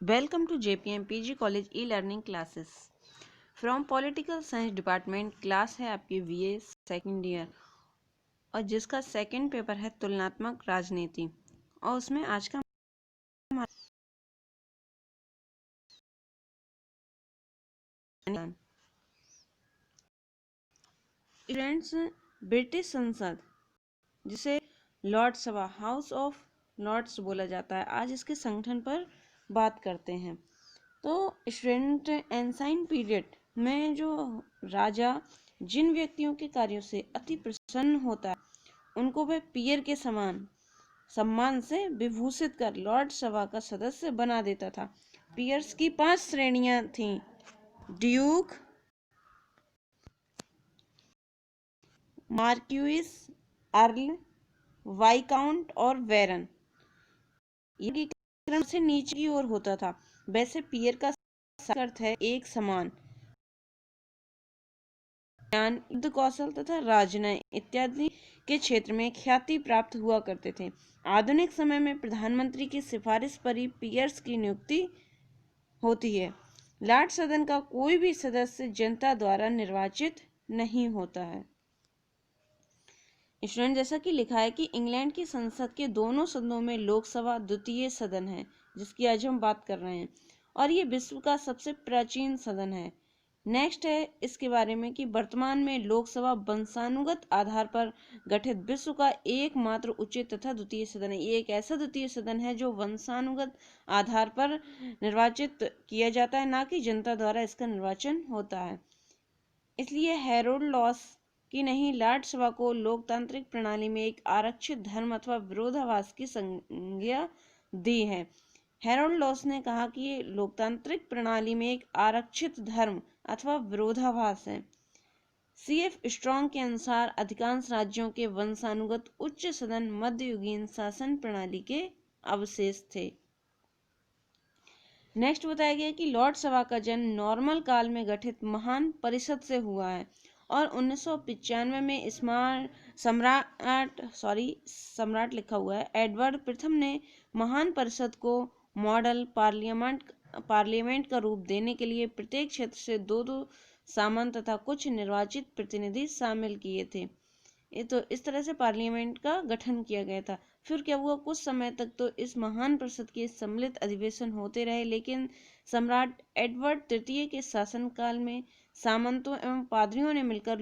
Welcome to JPM PG College e-learning classes. From political science department. Class है आपकी VA second year और जिसका second paper है तुलनात्मक राजनीति। और उसमें आज का स्टूडेंट्स, ब्रिटिश संसद जिसे लॉर्ड सभा हाउस ऑफ लॉर्ड्स बोला जाता है, आज इसके संगठन पर बात करते हैं। तो स्टूडेंट, एंसाइन पीरियड में जो राजा जिन व्यक्तियों के कार्यों से अति प्रसन्न होता है उनको वह पियर के समान सम्मान से विभूषित कर लॉर्ड सभा का सदस्य बना देता था। पियर्स की 5 श्रेणियां थीं: ड्यूक, मार्क्यूइस, अर्ल, वाइकाउंट और बैरन। ये क्रम से नीचे की ओर होता था। वैसे पियर का अर्थ है एक समान ज्ञान, युद्ध कौशल तथा राजनय इत्यादि के क्षेत्र में ख्याति प्राप्त हुआ करते थे। आधुनिक समय में प्रधानमंत्री की सिफारिश पर ही पियर्स की नियुक्ति होती है। लॉर्ड सदन का कोई भी सदस्य जनता द्वारा निर्वाचित नहीं होता है। स्टूडेंट, जैसा कि लिखा है कि इंग्लैंड की संसद के दोनों सदनों में लोकसभा द्वितीय सदन है, जिसकी आज हम बात कर रहे हैं, और ये विश्व का सबसे प्राचीन सदन है। नेक्स्ट है इसके बारे में कि वर्तमान में लोकसभा वंशानुगत आधार पर गठित विश्व का एकमात्र उचित तथा द्वितीय सदन है। ये एक ऐसा द्वितीय सदन है जो वंशानुगत आधार पर निर्वाचित किया जाता है, ना कि जनता द्वारा इसका निर्वाचन होता है। इसलिए हेरोल्ड लॉस की नहीं, लॉर्ड सभा को लोकतांत्रिक प्रणाली में एक आरक्षित धर्म अथवा विरोधाभास की संज्ञा दी है। हेरोल्ड लॉस ने कहा कि ये लोकतांत्रिक प्रणाली में एक आरक्षित धर्म अथवा विरोधाभास है। CF स्ट्रॉन्ग के अनुसार अधिकांश राज्यों के वंशानुगत उच्च सदन मध्ययुगीन शासन प्रणाली के अवशेष थे। नेक्स्ट बताया गया कि लॉर्ड सभा का जन्म नॉर्मल काल में गठित महान परिषद से हुआ है और 1995 में सम्राट लिखा हुआ है एडवर्ड प्रथम ने महान परिषद को मॉडल पार्लियामेंट का रूप देने के लिए प्रत्येक क्षेत्र से दो सामंत तथा कुछ निर्वाचित प्रतिनिधि शामिल किए थे। ये तो इस तरह से पार्लियामेंट का गठन किया गया था। फिर क्या हुआ, कुछ समय तक तो इस महान परिषद के सम्मिलित अधिवेशन होते रहे, लेकिन सम्राट एडवर्ड तृतीय के शासनकाल में सामंतों एवं पादरियों ने मिलकर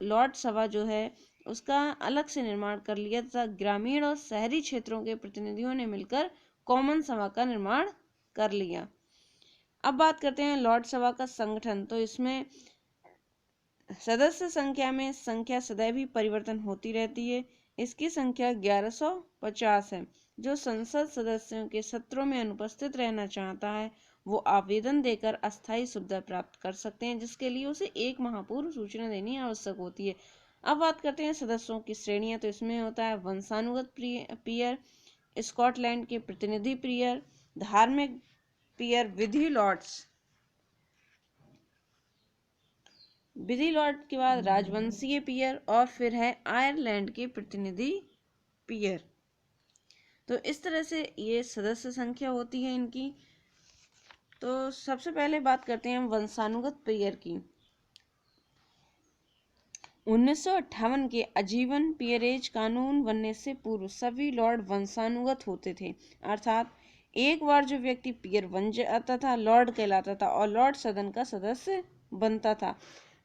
लॉर्ड सभा जो है उसका अलग से निर्माण कर लिया तथा ग्रामीण और शहरी क्षेत्रों के प्रतिनिधियों ने मिलकर कॉमन सभा का निर्माण कर लिया। अब बात करते हैं लॉर्ड सभा का संगठन। तो इसमें सदस्य संख्या सदैव ही परिवर्तन होती रहती है। इसकी संख्या 1150 है। जो संसद सदस्यों के सत्रों में अनुपस्थित रहना चाहता है वो आवेदन देकर अस्थायी सुविधा प्राप्त कर सकते हैं, जिसके लिए उसे 1 माह पूर्व सूचना देनी आवश्यक होती है। अब बात करते हैं सदस्यों की श्रेणियां। तो इसमें होता है वंशानुगत पियर, स्कॉटलैंड के प्रतिनिधि पियर, धार्मिक पियर, विधि लॉर्ड के बाद राजवंशीय पियर और फिर है आयरलैंड के प्रतिनिधि पियर। तो इस तरह से ये सदस्य संख्या होती है इनकी। तो सबसे पहले बात करते हैं वंशानुगत पियर की। 1958 के आजीवन पियरेज कानून बनने से पूर्व सभी लॉर्ड वंशानुगत होते थे, अर्थात एक बार जो व्यक्ति पियर बन जाता था लॉर्ड कहलाता था और लॉर्ड सदन का सदस्य बनता था।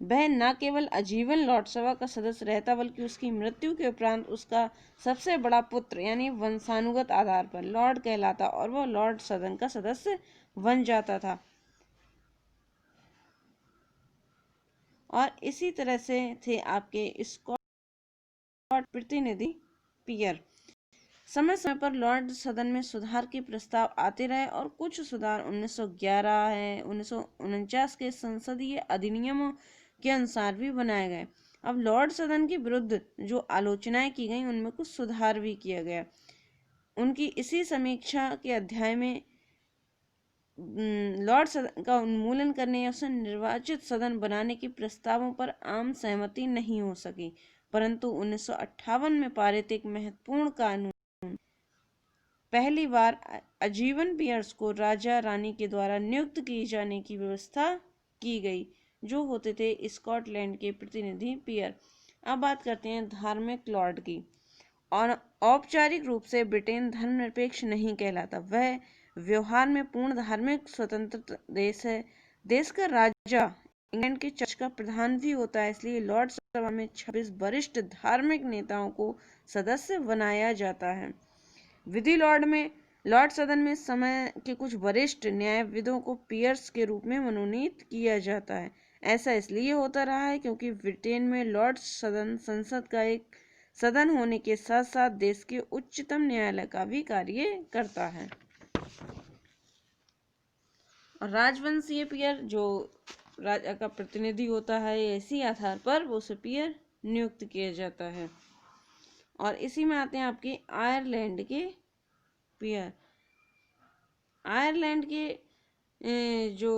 वह न केवल आजीवन लॉर्ड सभा का सदस्य रहता बल्कि उसकी मृत्यु के उपरांत उसका सबसे बड़ा पुत्र यानी वंशानुगत आधार पर लॉर्ड कहलाता और वह लॉर्ड सदन का सदस्य बन जाता था। और इसी तरह से थे आपके स्कॉट प्रतिनिधि पियर। समय समय पर लॉर्ड सदन में सुधार के प्रस्ताव आते रहे और कुछ सुधार 1911 है 1949 के संसदीय अधिनियमों के अनुसार भी बनाए गए। अब लॉर्ड सदन के विरुद्ध जो आलोचनाएं की गई उनमें कुछ सुधार भी किया गया। उनकी इसी समीक्षा के अध्याय में लॉर्ड सदन का उन्मूलन करने या उसे निर्वाचित सदन बनाने के प्रस्तावों पर आम सहमति नहीं हो सकी, परंतु 1958 में पारित एक महत्वपूर्ण कानून पहली बार आजीवन पीयर्स को राजा रानी के द्वारा नियुक्त किए जाने की व्यवस्था की गई, जो होते थे स्कॉटलैंड के प्रतिनिधि पीयर। अब बात करते हैं धार्मिक लॉर्ड की। और औपचारिक रूप से ब्रिटेन धर्मनिरपेक्ष नहीं कहलाता, वह व्यवहार में पूर्ण धार्मिक स्वतंत्र देश है। देश का राजा इंग्लैंड के चर्च का प्रधान भी होता है, इसलिए लॉर्ड सभा में 26 वरिष्ठ धार्मिक नेताओं को सदस्य बनाया जाता है। विधि लॉर्ड सदन में समय के कुछ वरिष्ठ न्यायविदों को पीयर्स के रूप में मनोनीत किया जाता है। ऐसा इसलिए होता रहा है क्योंकि ब्रिटेन में लॉर्ड सदन संसद का एक सदन होने के साथ साथ देश के उच्चतम न्यायालय का भी कार्य करता है। और राजवंशीय पीयर जो राजा का प्रतिनिधि होता है, इसी आधार पर वो उसे पीयर नियुक्त किया जाता है। और इसी में आते हैं आपके आयरलैंड के पीयर। आयरलैंड के जो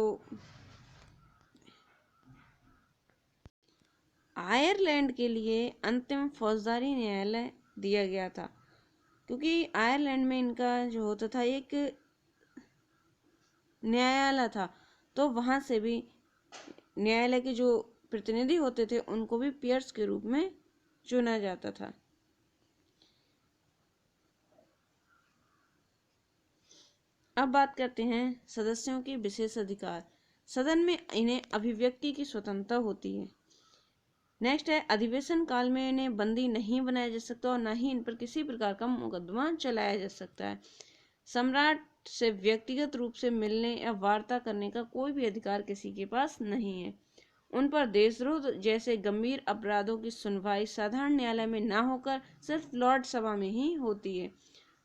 आयरलैंड के लिए अंतिम फौजदारी न्यायालय दिया गया था, क्योंकि आयरलैंड में इनका जो होता था एक न्यायालय था, तो वहां से भी न्यायालय के जो प्रतिनिधि होते थे उनको भी पीयर्स के रूप में चुना जाता था। अब बात करते हैं सदस्यों के विशेष अधिकार। सदन में इन्हें अभिव्यक्ति की स्वतंत्रता होती है। नेक्स्ट है, अधिवेशन काल में इन्हें बंदी नहीं बनाया जा सकता और न ही इन पर किसी प्रकार का मुकदमा चलाया जा सकता है। सम्राट से व्यक्तिगत रूप से मिलने या वार्ता करने का कोई भी अधिकार किसी के पास नहीं है। उन पर देशद्रोह जैसे गंभीर अपराधों की सुनवाई साधारण न्यायालय में न होकर सिर्फ लॉर्ड सभा में ही होती है।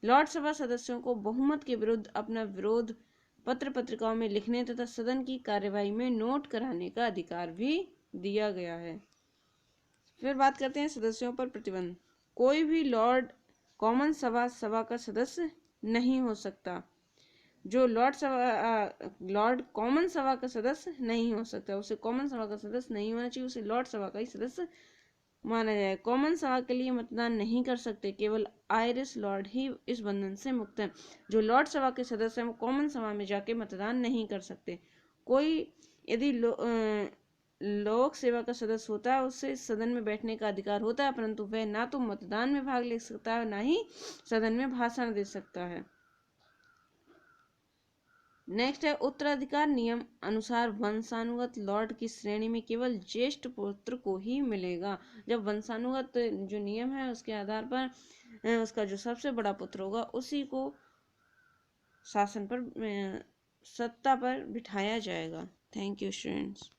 लॉर्ड सभा सदस्यों को बहुमत के विरुद्ध अपना विरोध पत्र पत्रिकाओं में लिखने तथा सदन की कार्यवाही में नोट कराने का अधिकार भी दिया गया है। फिर बात करते हैं सदस्यों पर प्रतिबंध। कोई भी लॉर्ड कॉमन सभा का सदस्य नहीं हो सकता। जो लॉर्ड कॉमन सभा का सदस्य नहीं हो सकता, उसे कॉमन सभा का सदस्य नहीं होना चाहिए, उसे लॉर्ड सभा का ही सदस्य माना जाए। कॉमन सभा के लिए मतदान नहीं कर सकते, केवल आयरिश लॉर्ड ही इस बंधन से मुक्त है। जो लॉर्ड सभा के सदस्य हैं वो कॉमन सभा में जाके मतदान नहीं कर सकते। कोई यदि लोक सेवा का सदस्य होता है, उससे सदन में बैठने का अधिकार होता है, परंतु वह ना तो मतदान में भाग ले सकता है ना ही सदन में भाषण दे सकता है। नेक्स्ट है, उत्तराधिकार नियम अनुसार वंशानुगत लॉर्ड की श्रेणी में केवल ज्येष्ठ पुत्र को ही मिलेगा। जब वंशानुगत जो नियम है उसके आधार पर उसका जो सबसे बड़ा पुत्र होगा उसी को शासन पर सत्ता पर बिठाया जाएगा। Thank you students.